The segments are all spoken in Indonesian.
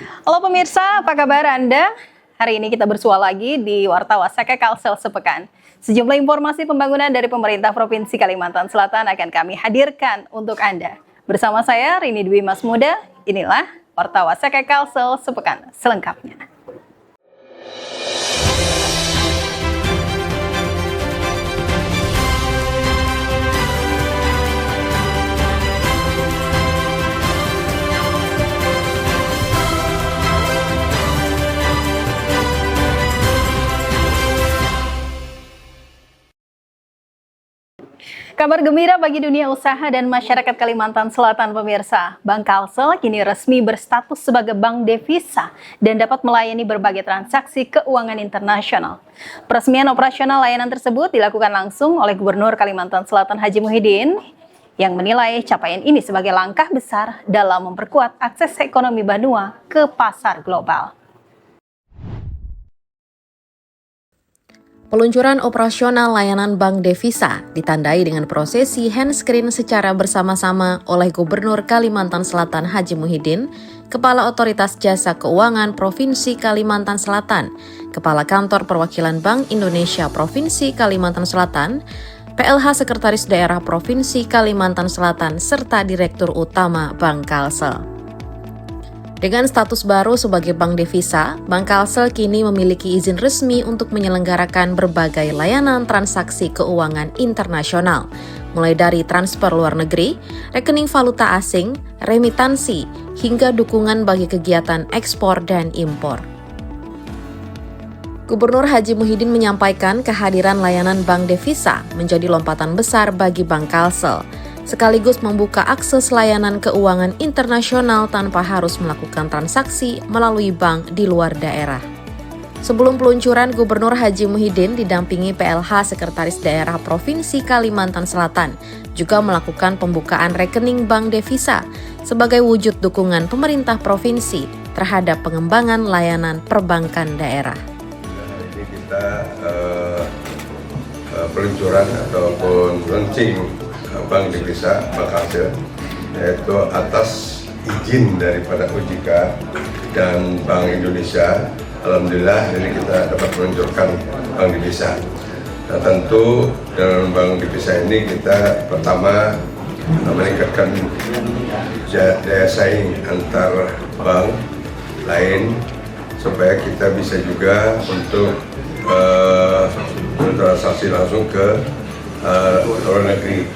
Halo pemirsa, apa kabar Anda? Hari ini kita bersua lagi di Warta Wasaka Kalsel Sepekan. Sejumlah informasi pembangunan dari pemerintah Provinsi Kalimantan Selatan akan kami hadirkan untuk Anda. Bersama saya Rini Dwi Mas Muda, inilah Warta Wasaka Kalsel Sepekan selengkapnya. Kabar gembira bagi dunia usaha dan masyarakat Kalimantan Selatan pemirsa. Bank Kalsel kini resmi berstatus sebagai bank devisa dan dapat melayani berbagai transaksi keuangan internasional. Peresmian operasional layanan tersebut dilakukan langsung oleh Gubernur Kalimantan Selatan Haji Muhyiddin yang menilai capaian ini sebagai langkah besar dalam memperkuat akses ekonomi Banua ke pasar global. Peluncuran operasional layanan bank devisa ditandai dengan prosesi handscreen secara bersama-sama oleh Gubernur Kalimantan Selatan Haji Muhyiddin, Kepala Otoritas Jasa Keuangan Provinsi Kalimantan Selatan, Kepala Kantor Perwakilan Bank Indonesia Provinsi Kalimantan Selatan, PLH Sekretaris Daerah Provinsi Kalimantan Selatan, serta Direktur Utama Bank Kalsel. Dengan status baru sebagai bank devisa, Bank Kalsel kini memiliki izin resmi untuk menyelenggarakan berbagai layanan transaksi keuangan internasional, mulai dari transfer luar negeri, rekening valuta asing, remitansi, hingga dukungan bagi kegiatan ekspor dan impor. Gubernur Haji Muhyiddin menyampaikan kehadiran layanan bank devisa menjadi lompatan besar bagi Bank Kalsel, sekaligus membuka akses layanan keuangan internasional tanpa harus melakukan transaksi melalui bank di luar daerah. Sebelum peluncuran, Gubernur Haji Muhyiddin didampingi PLH Sekretaris Daerah Provinsi Kalimantan Selatan juga melakukan pembukaan rekening bank devisa sebagai wujud dukungan pemerintah provinsi terhadap pengembangan layanan perbankan daerah. Ini kita peluncuran ataupun launching Bank Devisa Bank Kalsel, yaitu atas izin daripada OJK dan Bank Indonesia. Alhamdulillah ini kita dapat meluncurkan Bank Devisa. Nah, tentu dalam Bank Devisa ini kita pertama meningkatkan daya saing antar bank lain supaya kita bisa juga untuk bertransaksi langsung ke luar negeri.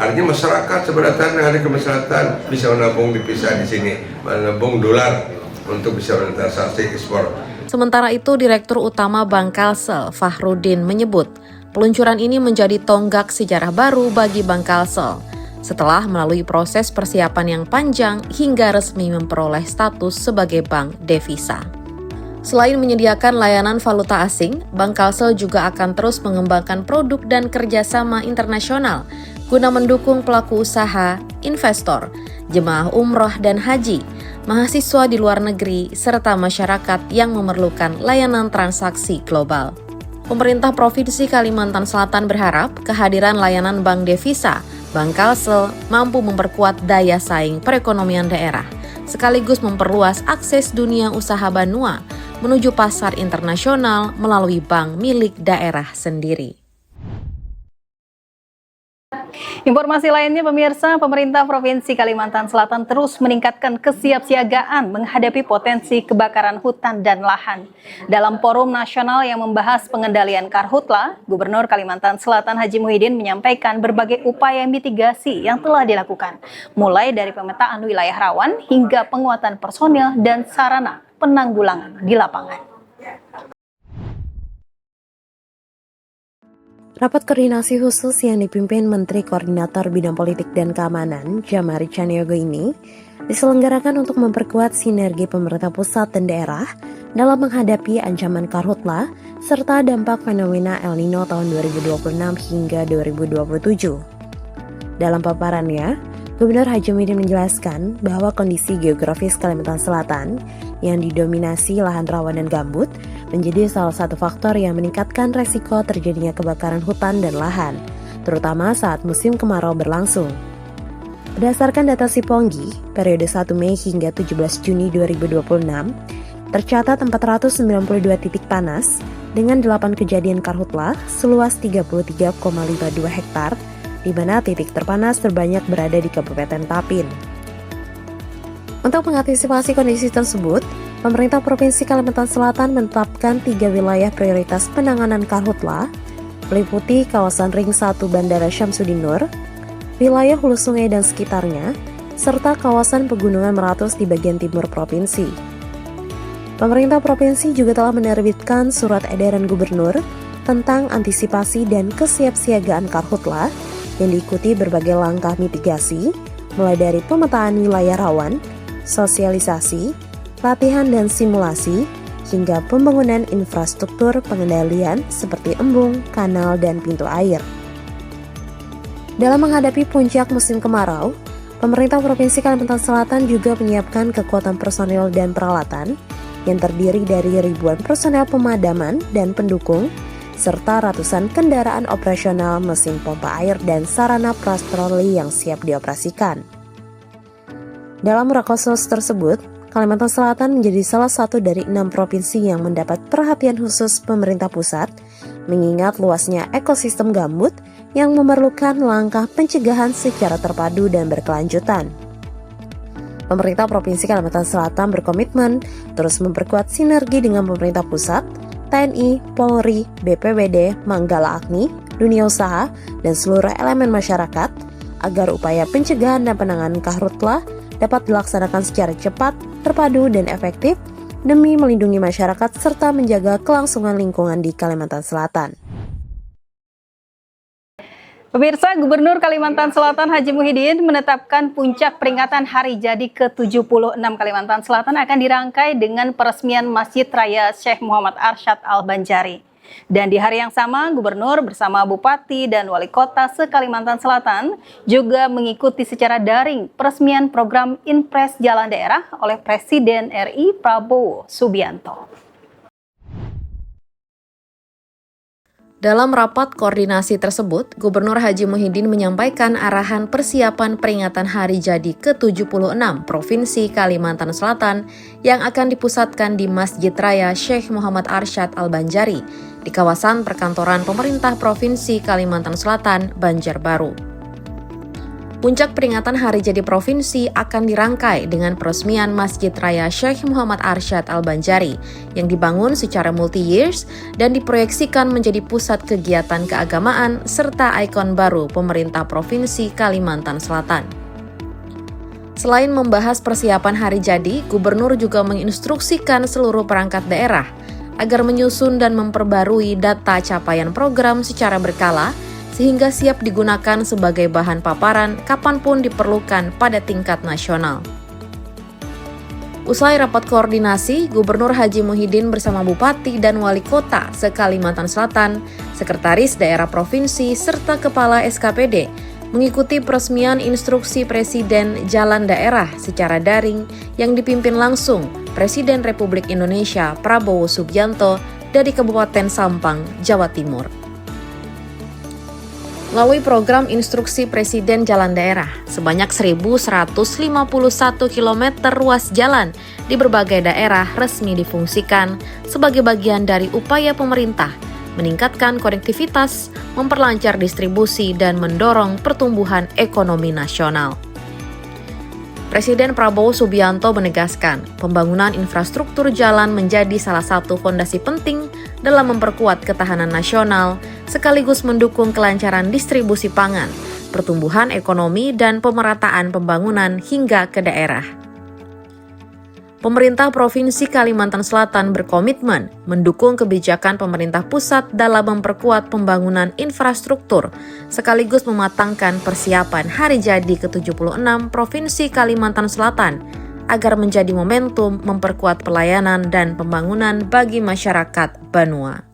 Artinya masyarakat sebenarnya yang ada kemaslahatan bisa menabung devisa di sini, menabung dolar untuk bisa bertransaksi ekspor. Sementara itu, Direktur Utama Bank Kalsel, Fahrudin, menyebut peluncuran ini menjadi tonggak sejarah baru bagi Bank Kalsel setelah melalui proses persiapan yang panjang hingga resmi memperoleh status sebagai bank devisa. Selain menyediakan layanan valuta asing, Bank Kalsel juga akan terus mengembangkan produk dan kerjasama internasional guna mendukung pelaku usaha, investor, jemaah umroh dan haji, mahasiswa di luar negeri, serta masyarakat yang memerlukan layanan transaksi global. Pemerintah Provinsi Kalimantan Selatan berharap kehadiran layanan bank devisa, Bank Kalsel mampu memperkuat daya saing perekonomian daerah, sekaligus memperluas akses dunia usaha Banua menuju pasar internasional melalui bank milik daerah sendiri. Informasi lainnya pemirsa, pemerintah Provinsi Kalimantan Selatan terus meningkatkan kesiapsiagaan menghadapi potensi kebakaran hutan dan lahan. Dalam forum nasional yang membahas pengendalian karhutla, Gubernur Kalimantan Selatan Haji Muhyiddin menyampaikan berbagai upaya mitigasi yang telah dilakukan, mulai dari pemetaan wilayah rawan hingga penguatan personil dan sarana penanggulangan di lapangan. Rapat koordinasi khusus yang dipimpin Menteri Koordinator Bidang Politik dan Keamanan, Jamari Caniago ini diselenggarakan untuk memperkuat sinergi pemerintah pusat dan daerah dalam menghadapi ancaman karhutla serta dampak fenomena El Nino tahun 2026 hingga 2027. Dalam paparannya, Gubernur Haji Muhyiddin menjelaskan bahwa kondisi geografis Kalimantan Selatan yang didominasi lahan rawa dan gambut menjadi salah satu faktor yang meningkatkan resiko terjadinya kebakaran hutan dan lahan, terutama saat musim kemarau berlangsung. Berdasarkan data Siponggi, periode 1 Mei hingga 17 Juni 2026, tercatat 492 titik panas dengan 8 kejadian karhutlah seluas 33,52 hektar, di mana titik terpanas terbanyak berada di Kabupaten Tapin. Untuk mengantisipasi kondisi tersebut, pemerintah Provinsi Kalimantan Selatan menetapkan 3 wilayah prioritas penanganan karhutlah, meliputi kawasan Ring 1 Bandara Syamsuddin Nur, wilayah hulu sungai dan sekitarnya, serta kawasan pegunungan Meratus di bagian timur provinsi. Pemerintah provinsi juga telah menerbitkan surat edaran gubernur tentang antisipasi dan kesiapsiagaan karhutlah yang diikuti berbagai langkah mitigasi, mulai dari pemetaan wilayah rawan, sosialisasi, latihan dan simulasi, hingga pembangunan infrastruktur pengendalian seperti embung, kanal, dan pintu air. Dalam menghadapi puncak musim kemarau, pemerintah Provinsi Kalimantan Selatan juga menyiapkan kekuatan personil dan peralatan yang terdiri dari ribuan personel pemadaman dan pendukung, serta ratusan kendaraan operasional, mesin pompa air, dan sarana patroli yang siap dioperasikan. Dalam Rakosos tersebut, Kalimantan Selatan menjadi salah satu dari 6 provinsi yang mendapat perhatian khusus pemerintah pusat, mengingat luasnya ekosistem gambut yang memerlukan langkah pencegahan secara terpadu dan berkelanjutan. Pemerintah Provinsi Kalimantan Selatan berkomitmen terus memperkuat sinergi dengan pemerintah pusat, TNI, Polri, BPBD, Manggala Agni, dunia usaha, dan seluruh elemen masyarakat agar upaya pencegahan dan penanganan karhutlah dapat dilaksanakan secara cepat, terpadu, dan efektif demi melindungi masyarakat serta menjaga kelangsungan lingkungan di Kalimantan Selatan. Pemirsa, Gubernur Kalimantan Selatan Haji Muhyiddin menetapkan puncak peringatan Hari Jadi ke-76 Kalimantan Selatan akan dirangkai dengan peresmian Masjid Raya Syekh Muhammad Arsyad Al-Banjari. Dan di hari yang sama, Gubernur bersama Bupati dan Wali Kota se-Kalimantan Selatan juga mengikuti secara daring peresmian program Inpres Jalan Daerah oleh Presiden RI Prabowo Subianto. Dalam rapat koordinasi tersebut, Gubernur Haji Muhyiddin menyampaikan arahan persiapan peringatan Hari Jadi ke-76 Provinsi Kalimantan Selatan yang akan dipusatkan di Masjid Raya Syekh Muhammad Arsyad Al-Banjari di kawasan perkantoran pemerintah Provinsi Kalimantan Selatan, Banjarbaru. Puncak peringatan Hari Jadi Provinsi akan dirangkai dengan peresmian Masjid Raya Syekh Muhammad Arsyad Al-Banjari yang dibangun secara multi-years dan diproyeksikan menjadi pusat kegiatan keagamaan serta ikon baru pemerintah Provinsi Kalimantan Selatan. Selain membahas persiapan Hari Jadi, Gubernur juga menginstruksikan seluruh perangkat daerah agar menyusun dan memperbarui data capaian program secara berkala sehingga siap digunakan sebagai bahan paparan kapanpun diperlukan pada tingkat nasional. Usai rapat koordinasi, Gubernur Haji Muhyiddin bersama Bupati dan Wali Kota se-Kalimantan Selatan, Sekretaris Daerah Provinsi, serta Kepala SKPD mengikuti peresmian instruksi Presiden Jalan Daerah secara daring yang dipimpin langsung Presiden Republik Indonesia Prabowo Subianto dari Kabupaten Sampang, Jawa Timur. Melalui program instruksi Presiden Jalan Daerah, sebanyak 1.151 km ruas jalan di berbagai daerah resmi difungsikan sebagai bagian dari upaya pemerintah meningkatkan konektivitas, memperlancar distribusi, dan mendorong pertumbuhan ekonomi nasional. Presiden Prabowo Subianto menegaskan, pembangunan infrastruktur jalan menjadi salah satu fondasi penting dalam memperkuat ketahanan nasional, sekaligus mendukung kelancaran distribusi pangan, pertumbuhan ekonomi, dan pemerataan pembangunan hingga ke daerah. Pemerintah Provinsi Kalimantan Selatan berkomitmen mendukung kebijakan pemerintah pusat dalam memperkuat pembangunan infrastruktur, sekaligus mematangkan persiapan Hari Jadi ke-76 Provinsi Kalimantan Selatan agar menjadi momentum memperkuat pelayanan dan pembangunan bagi masyarakat Banua.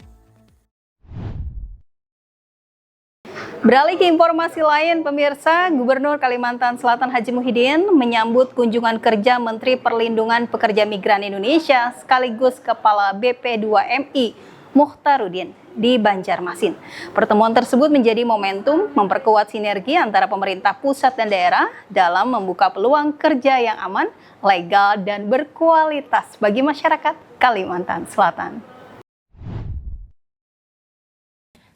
Beralih ke informasi lain, pemirsa, Gubernur Kalimantan Selatan Haji Muhyiddin menyambut kunjungan kerja Menteri Perlindungan Pekerja Migran Indonesia sekaligus Kepala BP2MI Mukhtarudin di Banjarmasin. Pertemuan tersebut menjadi momentum memperkuat sinergi antara pemerintah pusat dan daerah dalam membuka peluang kerja yang aman, legal, dan berkualitas bagi masyarakat Kalimantan Selatan.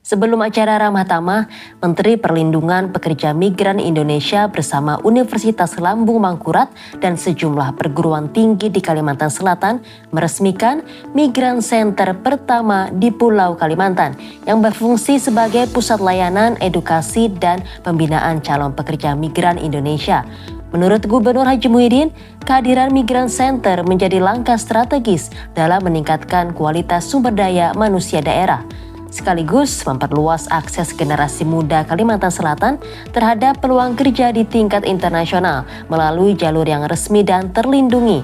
Sebelum acara ramah tamah, Menteri Perlindungan Pekerja Migran Indonesia bersama Universitas Lambung Mangkurat dan sejumlah perguruan tinggi di Kalimantan Selatan meresmikan Migran Center pertama di Pulau Kalimantan yang berfungsi sebagai pusat layanan, edukasi, dan pembinaan calon pekerja migran Indonesia. Menurut Gubernur Haji Muhyiddin, kehadiran Migran Center menjadi langkah strategis dalam meningkatkan kualitas sumber daya manusia daerah, sekaligus memperluas akses generasi muda Kalimantan Selatan terhadap peluang kerja di tingkat internasional melalui jalur yang resmi dan terlindungi.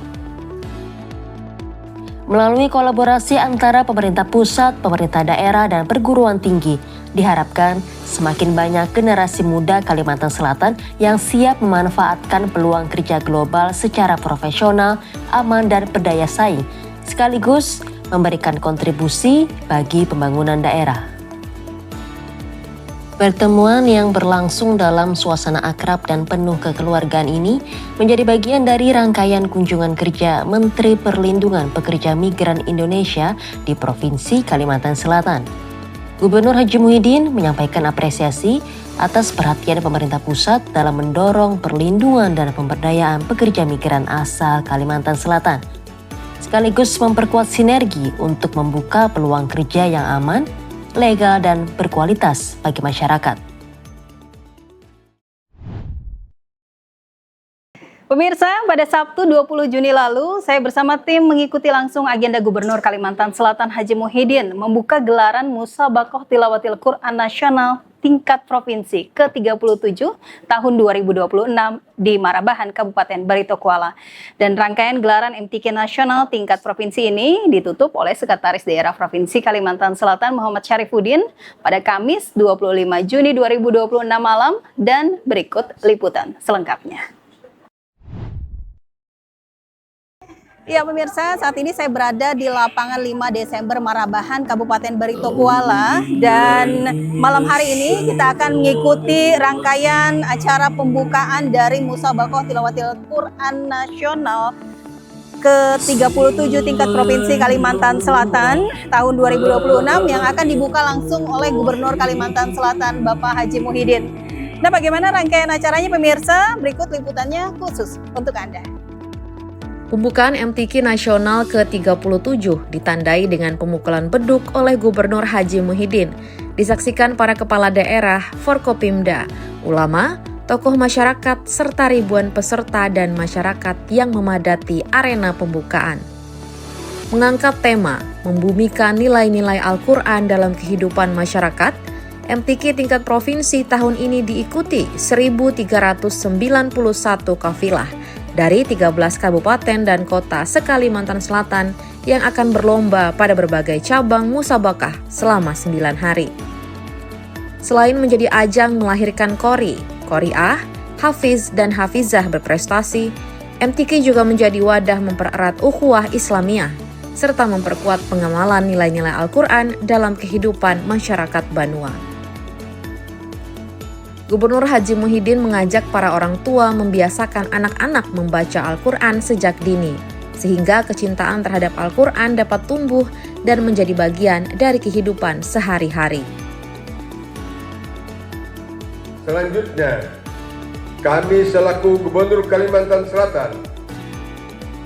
Melalui kolaborasi antara pemerintah pusat, pemerintah daerah, dan perguruan tinggi, diharapkan semakin banyak generasi muda Kalimantan Selatan yang siap memanfaatkan peluang kerja global secara profesional, aman, dan berdaya saing, sekaligus memberikan kontribusi bagi pembangunan daerah. Pertemuan yang berlangsung dalam suasana akrab dan penuh kekeluargaan ini menjadi bagian dari rangkaian kunjungan kerja Menteri Perlindungan Pekerja Migran Indonesia di Provinsi Kalimantan Selatan. Gubernur Haji Muhyiddin menyampaikan apresiasi atas perhatian pemerintah pusat dalam mendorong perlindungan dan pemberdayaan pekerja migran asal Kalimantan Selatan, sekaligus memperkuat sinergi untuk membuka peluang kerja yang aman, legal, dan berkualitas bagi masyarakat. Pemirsa, pada Sabtu 20 Juni lalu, saya bersama tim mengikuti langsung agenda Gubernur Kalimantan Selatan Haji Muhyiddin membuka gelaran Musabaqah Tilawatil Quran Nasional tingkat provinsi ke-37 tahun 2026 di Marabahan, Kabupaten Barito Kuala. Dan rangkaian gelaran MTQ Nasional tingkat provinsi ini ditutup oleh Sekretaris Daerah Provinsi Kalimantan Selatan Muhammad Syarifuddin pada Kamis 25 Juni 2026 malam, dan berikut liputan selengkapnya. Ya pemirsa, saat ini saya berada di lapangan 5 Desember Marabahan, Kabupaten Barito Kuala, dan malam hari ini kita akan mengikuti rangkaian acara pembukaan dari Musabaqah Tilawatil Quran Nasional ke-37 tingkat Provinsi Kalimantan Selatan tahun 2026 yang akan dibuka langsung oleh Gubernur Kalimantan Selatan Bapak Haji Muhyiddin. Nah, bagaimana rangkaian acaranya pemirsa? Berikut liputannya khusus untuk Anda. Pembukaan MTQ Nasional ke-37 ditandai dengan pemukulan beduk oleh Gubernur Haji Muhyiddin, disaksikan para kepala daerah, Forkopimda, ulama, tokoh masyarakat, serta ribuan peserta dan masyarakat yang memadati arena pembukaan. Mengangkat tema, membumikan nilai-nilai Al-Quran dalam kehidupan masyarakat, MTQ tingkat provinsi tahun ini diikuti 1.391 kafilah, dari 13 kabupaten dan kota se-Kalimantan Selatan yang akan berlomba pada berbagai cabang musabaqah selama 9 hari. Selain menjadi ajang melahirkan qori'ah, hafiz, dan hafizah berprestasi, MTQ juga menjadi wadah mempererat ukhuwah Islamiyah, serta memperkuat pengamalan nilai-nilai Al-Quran dalam kehidupan masyarakat Banua. Gubernur Haji Muhyiddin mengajak para orang tua membiasakan anak-anak membaca Al-Quran sejak dini, sehingga kecintaan terhadap Al-Quran dapat tumbuh dan menjadi bagian dari kehidupan sehari-hari. Selanjutnya, kami selaku Gubernur Kalimantan Selatan,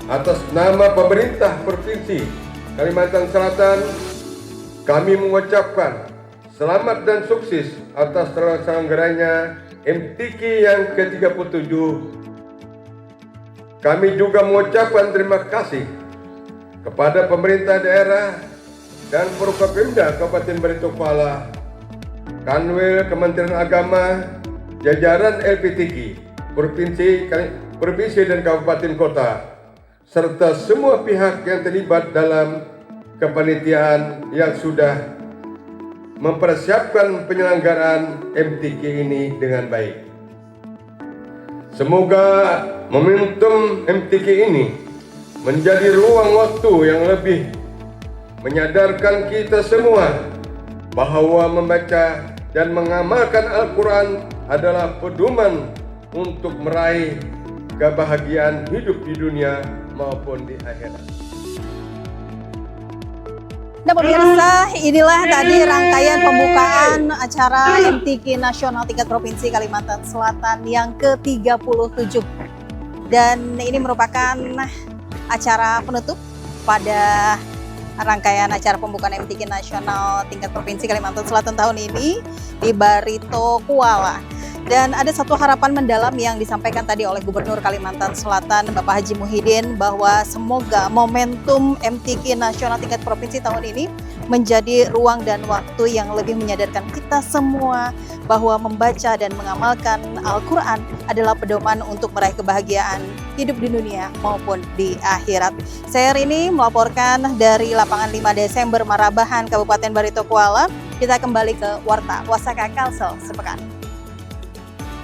atas nama pemerintah Provinsi Kalimantan Selatan, kami mengucapkan selamat dan sukses atas terselenggaranya MTQ yang ke-37. Kami juga mengucapkan terima kasih kepada pemerintah daerah dan Forkopimda Kabupaten Barito Kuala, Kanwil Kementerian Agama, jajaran LPTQ, Provinsi dan Kabupaten Kota, serta semua pihak yang terlibat dalam kepanitiaan yang sudah mempersiapkan penyelenggaraan MTQ ini dengan baik. Semoga momentum MTQ ini menjadi ruang waktu yang lebih menyadarkan kita semua bahwa membaca dan mengamalkan Al-Quran adalah pedoman untuk meraih kebahagiaan hidup di dunia maupun di akhirat. Nah pemirsa, inilah tadi rangkaian pembukaan acara MTQ Nasional tingkat Provinsi Kalimantan Selatan yang ke-37. Dan ini merupakan acara penutup pada rangkaian acara pembukaan MTQ Nasional tingkat Provinsi Kalimantan Selatan tahun ini di Barito Kuala. Dan ada satu harapan mendalam yang disampaikan tadi oleh Gubernur Kalimantan Selatan Bapak Haji Muhyiddin, bahwa semoga momentum MTQ Nasional tingkat provinsi tahun ini menjadi ruang dan waktu yang lebih menyadarkan kita semua bahwa membaca dan mengamalkan Al-Quran adalah pedoman untuk meraih kebahagiaan hidup di dunia maupun di akhirat. Saya Rini melaporkan dari lapangan 5 Desember Marabahan, Kabupaten Barito Kuala. Kita kembali ke Warta Wasaka Kalsel sepekan.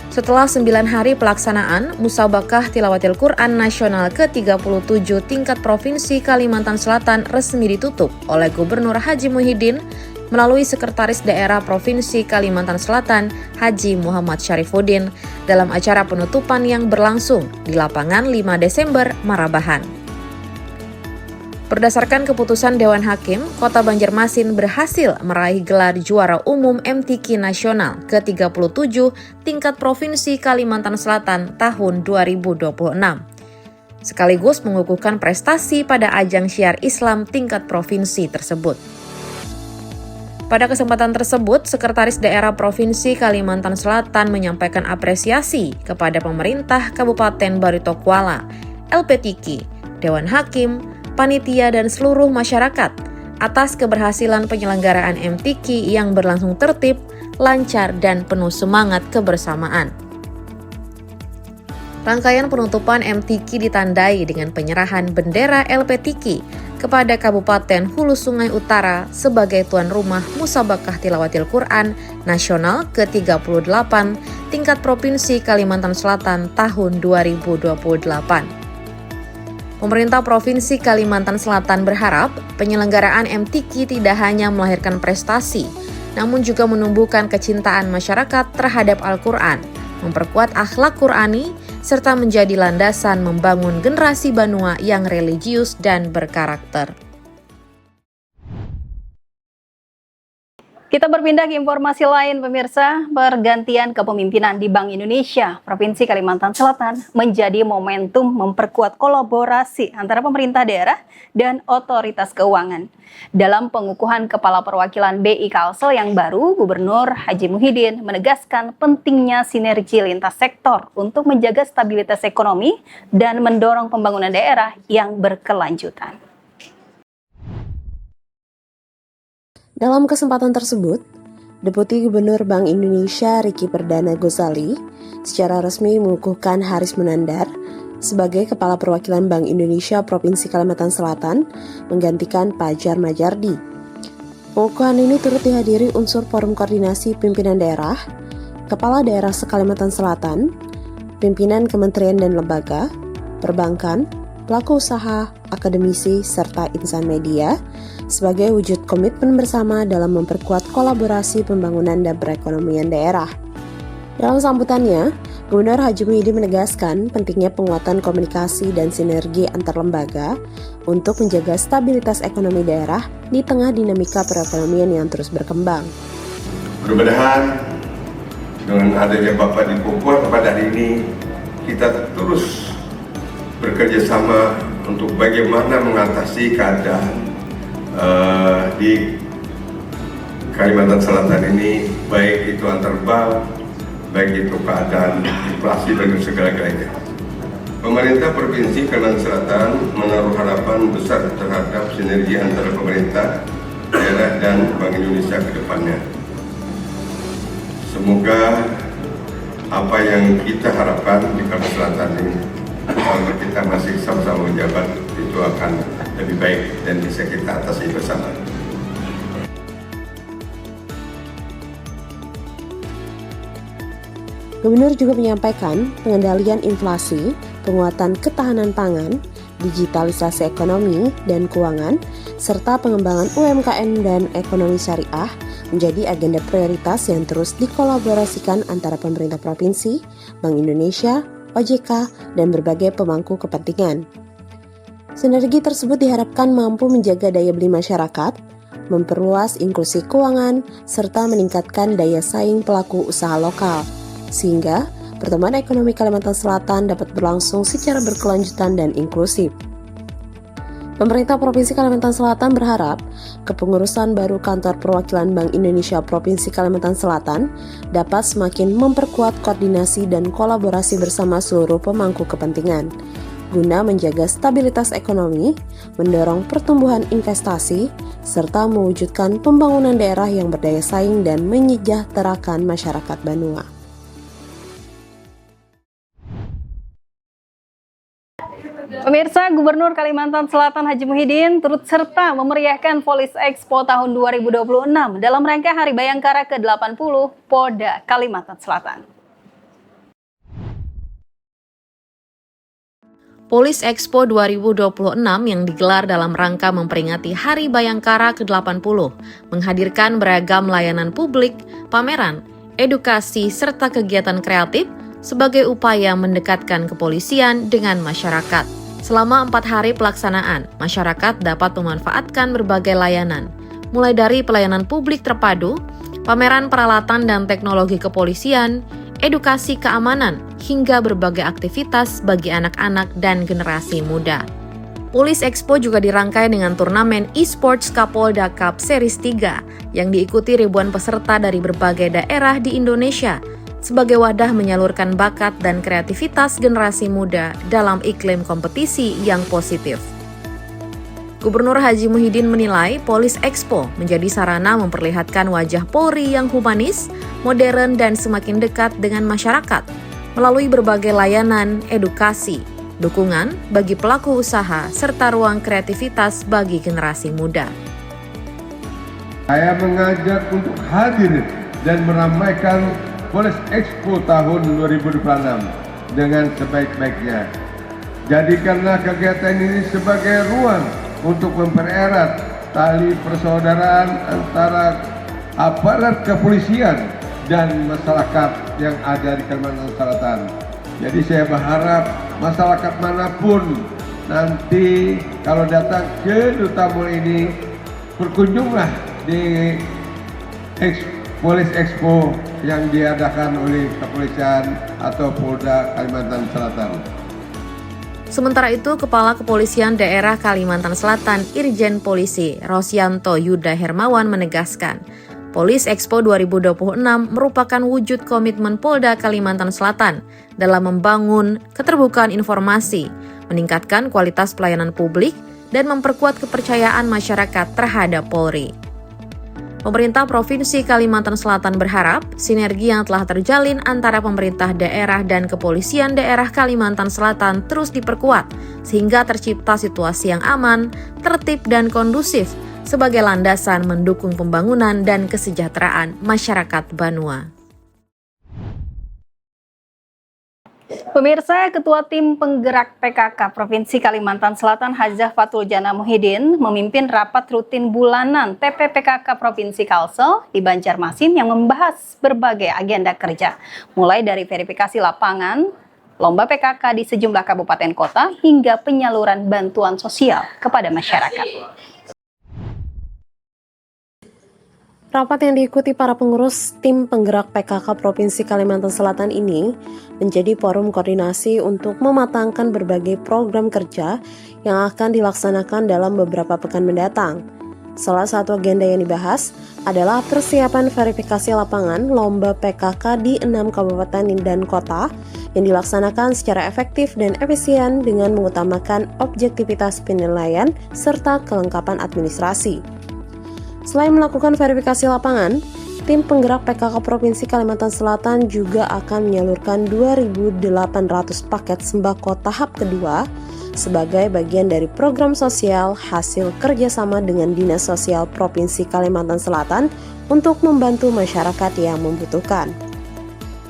Setelah 9 hari pelaksanaan, Musabaqah Tilawatil Quran Nasional ke-37 tingkat Provinsi Kalimantan Selatan resmi ditutup oleh Gubernur Haji Muhyiddin melalui Sekretaris Daerah Provinsi Kalimantan Selatan Haji Muhammad Syarifuddin dalam acara penutupan yang berlangsung di lapangan 5 Desember Marabahan. Berdasarkan keputusan Dewan Hakim, Kota Banjarmasin berhasil meraih gelar juara umum MTQ Nasional ke-37 tingkat Provinsi Kalimantan Selatan tahun 2026. Sekaligus mengukuhkan prestasi pada ajang syiar Islam tingkat provinsi tersebut. Pada kesempatan tersebut, Sekretaris Daerah Provinsi Kalimantan Selatan menyampaikan apresiasi kepada pemerintah Kabupaten Barito Kuala, LPTQ, Dewan Hakim, panitia dan seluruh masyarakat atas keberhasilan penyelenggaraan MTQ yang berlangsung tertib, lancar, dan penuh semangat kebersamaan. Rangkaian penutupan MTQ ditandai dengan penyerahan bendera LPTQ kepada Kabupaten Hulu Sungai Utara sebagai tuan rumah Musabaqah Tilawatil Quran Nasional ke-38 tingkat Provinsi Kalimantan Selatan tahun 2028. Pemerintah Provinsi Kalimantan Selatan berharap penyelenggaraan MTQ tidak hanya melahirkan prestasi, namun juga menumbuhkan kecintaan masyarakat terhadap Al-Quran, memperkuat akhlak Qurani, serta menjadi landasan membangun generasi Banua yang religius dan berkarakter. Kita berpindah ke informasi lain pemirsa. Pergantian kepemimpinan di Bank Indonesia Provinsi Kalimantan Selatan menjadi momentum memperkuat kolaborasi antara pemerintah daerah dan otoritas keuangan. Dalam pengukuhan Kepala Perwakilan BI Kalsel yang baru, Gubernur Haji Muhyiddin menegaskan pentingnya sinergi lintas sektor untuk menjaga stabilitas ekonomi dan mendorong pembangunan daerah yang berkelanjutan. Dalam kesempatan tersebut, Deputi Gubernur Bank Indonesia Ricky Perdana Gosali secara resmi mengukuhkan Haris Munandar sebagai Kepala Perwakilan Bank Indonesia Provinsi Kalimantan Selatan menggantikan Pajar Majardi. Pengukuhan ini turut dihadiri unsur Forum Koordinasi Pimpinan Daerah, Kepala Daerah se-Kalimantan Selatan, pimpinan kementerian dan lembaga, perbankan, pelaku usaha, akademisi, serta insan media sebagai wujud komitmen bersama dalam memperkuat kolaborasi pembangunan dan perekonomian daerah. Dalam sambutannya, Gubernur Haji Muhyiddin menegaskan pentingnya penguatan komunikasi dan sinergi antar lembaga untuk menjaga stabilitas ekonomi daerah di tengah dinamika perekonomian yang terus berkembang. Mudah-mudahan dengan adanya Bapak di Papua pada hari ini kita terus bekerja sama untuk bagaimana mengatasi keadaan di Kalimantan Selatan ini, baik itu antar bank, baik itu keadaan inflasi dan segala-galanya. Pemerintah Provinsi Kalimantan Selatan menaruh harapan besar terhadap sinergi antara pemerintah, daerah, dan Bank Indonesia ke depannya. Semoga apa yang kita harapkan di Kalimantan Selatan ini, kalau kita masih sama-sama menjabat, itu akan lebih baik dan bisa kita atasi bersama. Gubernur juga menyampaikan pengendalian inflasi, penguatan ketahanan pangan, digitalisasi ekonomi dan keuangan, serta pengembangan UMKM dan ekonomi syariah menjadi agenda prioritas yang terus dikolaborasikan antara pemerintah provinsi, Bank Indonesia, OJK, dan berbagai pemangku kepentingan. Sinergi tersebut diharapkan mampu menjaga daya beli masyarakat, memperluas inklusi keuangan, serta meningkatkan daya saing pelaku usaha lokal, sehingga pertumbuhan ekonomi Kalimantan Selatan dapat berlangsung secara berkelanjutan dan inklusif. Pemerintah Provinsi Kalimantan Selatan berharap kepengurusan baru Kantor Perwakilan Bank Indonesia Provinsi Kalimantan Selatan dapat semakin memperkuat koordinasi dan kolaborasi bersama seluruh pemangku kepentingan, guna menjaga stabilitas ekonomi, mendorong pertumbuhan investasi, serta mewujudkan pembangunan daerah yang berdaya saing dan menyejahterakan masyarakat Banua. Pemirsa, Gubernur Kalimantan Selatan Haji Muhyiddin turut serta memeriahkan Polis Expo tahun 2026 dalam rangka Hari Bayangkara ke-80 Polda Kalimantan Selatan. Polis Expo 2026 yang digelar dalam rangka memperingati Hari Bayangkara ke-80 menghadirkan beragam layanan publik, pameran, edukasi, serta kegiatan kreatif sebagai upaya mendekatkan kepolisian dengan masyarakat. Selama 4 hari pelaksanaan, masyarakat dapat memanfaatkan berbagai layanan, mulai dari pelayanan publik terpadu, pameran peralatan dan teknologi kepolisian, edukasi keamanan, hingga berbagai aktivitas bagi anak-anak dan generasi muda. Polis Expo juga dirangkai dengan turnamen e-sports Kapolda Cup Series 3 yang diikuti ribuan peserta dari berbagai daerah di Indonesia, sebagai wadah menyalurkan bakat dan kreativitas generasi muda dalam iklim kompetisi yang positif. Gubernur Haji Muhyiddin menilai Polis Expo menjadi sarana memperlihatkan wajah Polri yang humanis, modern, dan semakin dekat dengan masyarakat melalui berbagai layanan, edukasi, dukungan bagi pelaku usaha, serta ruang kreativitas bagi generasi muda. Saya mengajak untuk hadir dan meramaikan Polis Expo tahun 2026 dengan sebaik-baiknya. Jadikanlah kegiatan ini sebagai ruang untuk mempererat tali persaudaraan antara aparat kepolisian dan masyarakat yang ada di Kalimantan Selatan. Jadi saya berharap masyarakat manapun nanti kalau datang ke Duta Mall ini, berkunjunglah di Polis Expo yang diadakan oleh kepolisian atau Polda Kalimantan Selatan. Sementara itu, Kepala Kepolisian Daerah Kalimantan Selatan Irjen Polisi Rosyanto Yuda Hermawan menegaskan, Polis Expo 2026 merupakan wujud komitmen Polda Kalimantan Selatan dalam membangun keterbukaan informasi, meningkatkan kualitas pelayanan publik, dan memperkuat kepercayaan masyarakat terhadap Polri. Pemerintah Provinsi Kalimantan Selatan berharap sinergi yang telah terjalin antara pemerintah daerah dan kepolisian daerah Kalimantan Selatan terus diperkuat sehingga tercipta situasi yang aman, tertib, dan kondusif sebagai landasan mendukung pembangunan dan kesejahteraan masyarakat Banua. Pemirsa, Ketua Tim Penggerak PKK Provinsi Kalimantan Selatan Hajah Fatul Jana Muhyiddin memimpin rapat rutin bulanan TPPKK Provinsi Kalsel di Banjarmasin yang membahas berbagai agenda kerja, mulai dari verifikasi lapangan, lomba PKK di sejumlah kabupaten kota, hingga penyaluran bantuan sosial kepada masyarakat. Rapat yang diikuti para pengurus Tim Penggerak PKK Provinsi Kalimantan Selatan ini menjadi forum koordinasi untuk mematangkan berbagai program kerja yang akan dilaksanakan dalam beberapa pekan mendatang. Salah satu agenda yang dibahas adalah persiapan verifikasi lapangan lomba PKK di 6 kabupaten dan kota yang dilaksanakan secara efektif dan efisien dengan mengutamakan objektivitas penilaian serta kelengkapan administrasi. Selain melakukan verifikasi lapangan, Tim Penggerak PKK Provinsi Kalimantan Selatan juga akan menyalurkan 2.800 paket sembako tahap kedua sebagai bagian dari program sosial hasil kerjasama dengan Dinas Sosial Provinsi Kalimantan Selatan untuk membantu masyarakat yang membutuhkan.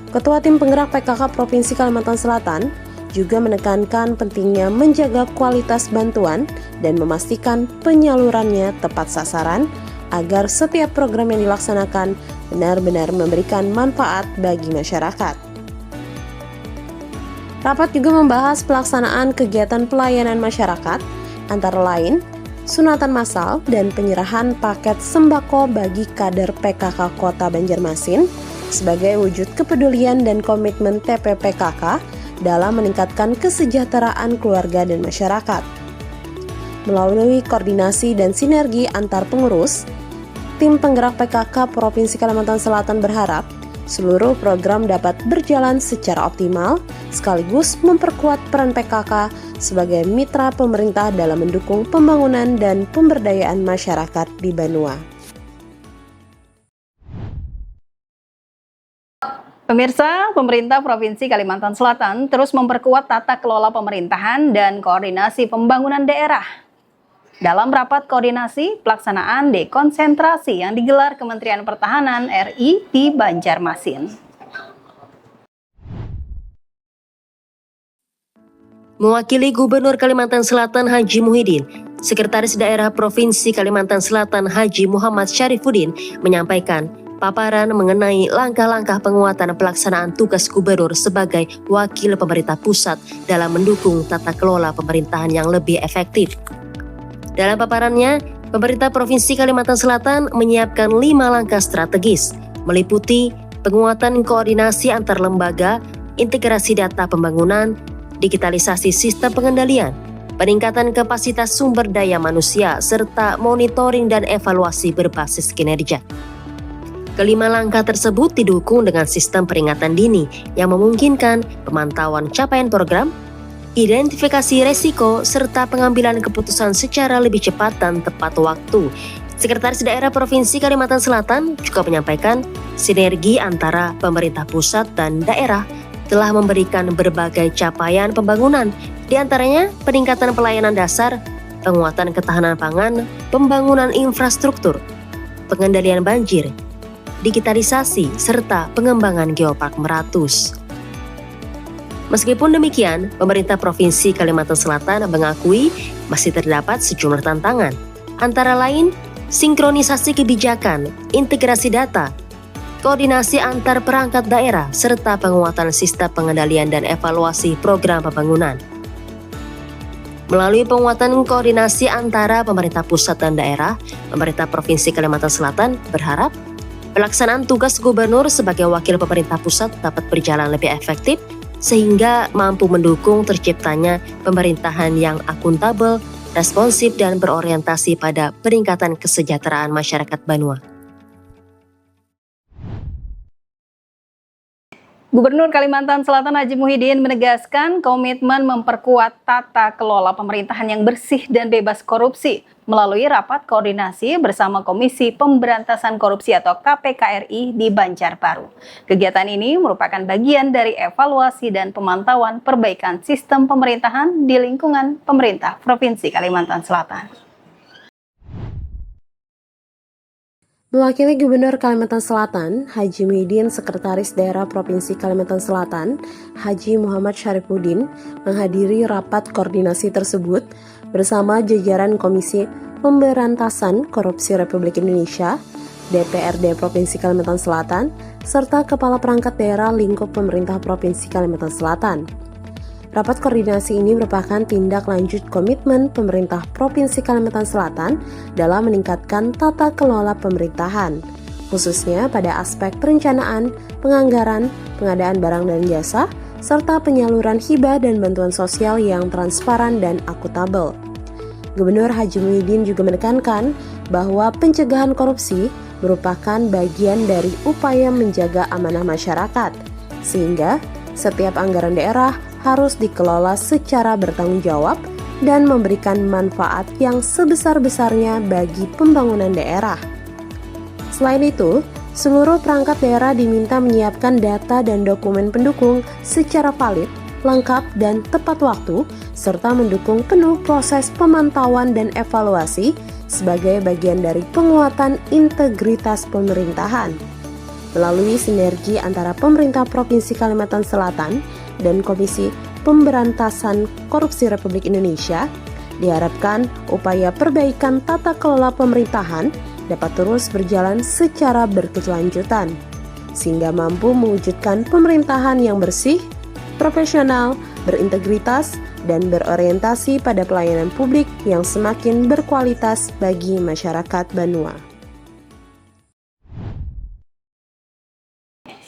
Ketua Tim Penggerak PKK Provinsi Kalimantan Selatan, juga menekankan pentingnya menjaga kualitas bantuan dan memastikan penyalurannya tepat sasaran agar setiap program yang dilaksanakan benar-benar memberikan manfaat bagi masyarakat. Rapat juga membahas pelaksanaan kegiatan pelayanan masyarakat, antara lain sunatan massal dan penyerahan paket sembako bagi kader PKK Kota Banjarmasin sebagai wujud kepedulian dan komitmen TPPKK dalam meningkatkan kesejahteraan keluarga dan masyarakat. Melalui koordinasi dan sinergi antar pengurus, tim penggerak PKK Provinsi Kalimantan Selatan berharap seluruh program dapat berjalan secara optimal sekaligus memperkuat peran PKK sebagai mitra pemerintah dalam mendukung pembangunan dan pemberdayaan masyarakat di Banua. Pemirsa, pemerintah Provinsi Kalimantan Selatan terus memperkuat tata kelola pemerintahan dan koordinasi pembangunan daerah. Dalam rapat koordinasi pelaksanaan dekonsentrasi yang digelar Kementerian Pertahanan RI di Banjarmasin. Mewakili Gubernur Kalimantan Selatan Haji Muhyiddin, Sekretaris Daerah Provinsi Kalimantan Selatan Haji Muhammad Syarifuddin menyampaikan paparan mengenai langkah-langkah penguatan pelaksanaan tugas gubernur sebagai wakil pemerintah pusat dalam mendukung tata kelola pemerintahan yang lebih efektif. Dalam paparannya, pemerintah Provinsi Kalimantan Selatan menyiapkan 5 langkah strategis, meliputi penguatan koordinasi antar lembaga, integrasi data pembangunan, digitalisasi sistem pengendalian, peningkatan kapasitas sumber daya manusia, serta monitoring dan evaluasi berbasis kinerja. Kelima langkah tersebut didukung dengan sistem peringatan dini yang memungkinkan pemantauan capaian program, identifikasi resiko, serta pengambilan keputusan secara lebih cepat dan tepat waktu. Sekretaris Daerah Provinsi Kalimantan Selatan juga menyampaikan sinergi antara pemerintah pusat dan daerah telah memberikan berbagai capaian pembangunan, di antaranya peningkatan pelayanan dasar, penguatan ketahanan pangan, pembangunan infrastruktur, pengendalian banjir, digitalisasi, serta pengembangan geopark Meratus. Meskipun demikian, pemerintah Provinsi Kalimantan Selatan mengakui masih terdapat sejumlah tantangan, antara lain sinkronisasi kebijakan, integrasi data, koordinasi antar perangkat daerah, serta penguatan sistem pengendalian dan evaluasi program pembangunan. Melalui penguatan koordinasi antara pemerintah pusat dan daerah, pemerintah Provinsi Kalimantan Selatan berharap pelaksanaan tugas gubernur sebagai wakil pemerintah pusat dapat berjalan lebih efektif sehingga mampu mendukung terciptanya pemerintahan yang akuntabel, responsif, dan berorientasi pada peningkatan kesejahteraan masyarakat Banua. Gubernur Kalimantan Selatan Haji Muhyiddin menegaskan komitmen memperkuat tata kelola pemerintahan yang bersih dan bebas korupsi melalui rapat koordinasi bersama Komisi Pemberantasan Korupsi atau KPK RI di Banjarbaru. Kegiatan ini merupakan bagian dari evaluasi dan pemantauan perbaikan sistem pemerintahan di lingkungan pemerintah Provinsi Kalimantan Selatan. Mewakili Gubernur Kalimantan Selatan, Haji Muhyiddin, Sekretaris Daerah Provinsi Kalimantan Selatan, Haji Muhammad Syarifuddin, menghadiri rapat koordinasi tersebut bersama jajaran Komisi Pemberantasan Korupsi Republik Indonesia, DPRD Provinsi Kalimantan Selatan, serta Kepala Perangkat Daerah Lingkup Pemerintah Provinsi Kalimantan Selatan. Rapat koordinasi ini merupakan tindak lanjut komitmen pemerintah Provinsi Kalimantan Selatan dalam meningkatkan tata kelola pemerintahan, khususnya pada aspek perencanaan, penganggaran, pengadaan barang dan jasa, serta penyaluran hibah dan bantuan sosial yang transparan dan akuntabel. Gubernur Haji Muhyiddin juga menekankan bahwa pencegahan korupsi merupakan bagian dari upaya menjaga amanah masyarakat, sehingga setiap anggaran daerah harus dikelola secara bertanggung jawab dan memberikan manfaat yang sebesar-besarnya bagi pembangunan daerah. Selain itu, seluruh perangkat daerah diminta menyiapkan data dan dokumen pendukung secara valid, lengkap, dan tepat waktu, serta mendukung penuh proses pemantauan dan evaluasi sebagai bagian dari penguatan integritas pemerintahan. Melalui sinergi antara pemerintah Provinsi Kalimantan Selatan dan Komisi Pemberantasan Korupsi Republik Indonesia, diharapkan upaya perbaikan tata kelola pemerintahan dapat terus berjalan secara berkelanjutan, sehingga mampu mewujudkan pemerintahan yang bersih, profesional, berintegritas, dan berorientasi pada pelayanan publik yang semakin berkualitas bagi masyarakat Banua.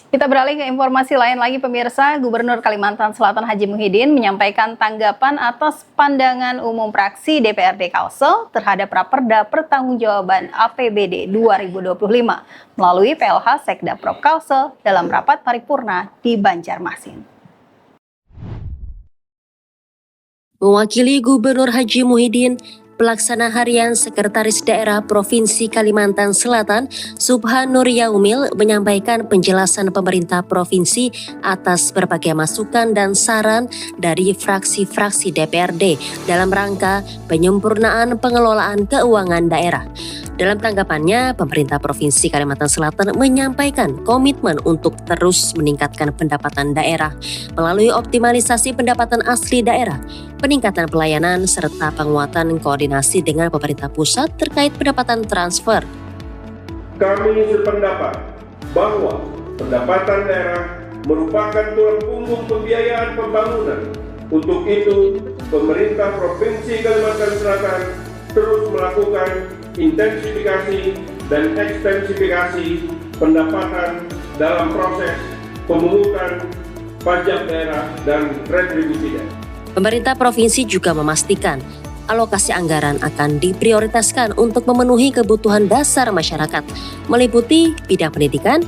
Kita beralih ke informasi lain lagi pemirsa. Gubernur Kalimantan Selatan Haji Muhyiddin menyampaikan tanggapan atas pandangan umum fraksi DPRD Kalsel terhadap Raperda Pertanggungjawaban APBD 2025 melalui PLH Sekda Prop Kalsel dalam rapat paripurna di Banjarmasin. Mewakili Gubernur Haji Muhyiddin, Pelaksana Harian Sekretaris Daerah Provinsi Kalimantan Selatan, Subhan Nur Yaumil, menyampaikan penjelasan pemerintah provinsi atas berbagai masukan dan saran dari fraksi-fraksi DPRD dalam rangka penyempurnaan pengelolaan keuangan daerah. Dalam tanggapannya, pemerintah Provinsi Kalimantan Selatan menyampaikan komitmen untuk terus meningkatkan pendapatan daerah melalui optimalisasi pendapatan asli daerah, peningkatan pelayanan, serta penguatan koordinasi dengan pemerintah pusat terkait pendapatan transfer. Kami sependapat bahwa pendapatan daerah merupakan tulang punggung pembiayaan pembangunan. Untuk itu, pemerintah Provinsi Kalimantan Selatan terus melakukan intensifikasi dan ekstensifikasi pendapatan dalam proses pemungutan pajak daerah dan retribusi daerah. Pemerintah provinsi juga memastikan alokasi anggaran akan diprioritaskan untuk memenuhi kebutuhan dasar masyarakat, meliputi bidang pendidikan,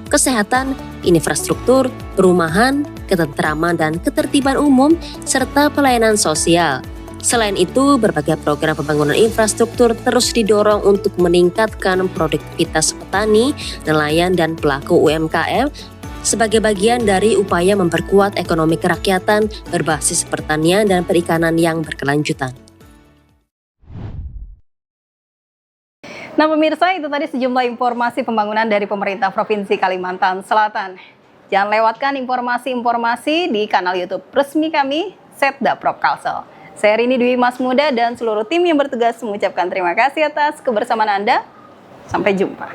kesehatan, infrastruktur, perumahan, ketentraman dan ketertiban umum, serta pelayanan sosial. Selain itu, berbagai program pembangunan infrastruktur terus didorong untuk meningkatkan produktivitas petani, nelayan, dan pelaku UMKM sebagai bagian dari upaya memperkuat ekonomi kerakyatan berbasis pertanian dan perikanan yang berkelanjutan. Nah pemirsa, itu tadi sejumlah informasi pembangunan dari pemerintah Provinsi Kalimantan Selatan. Jangan lewatkan informasi-informasi di kanal YouTube resmi kami, Setda Prop Kalsel. Saya Rini Dwi Mas Muda dan seluruh tim yang bertugas mengucapkan terima kasih atas kebersamaan Anda. Sampai jumpa.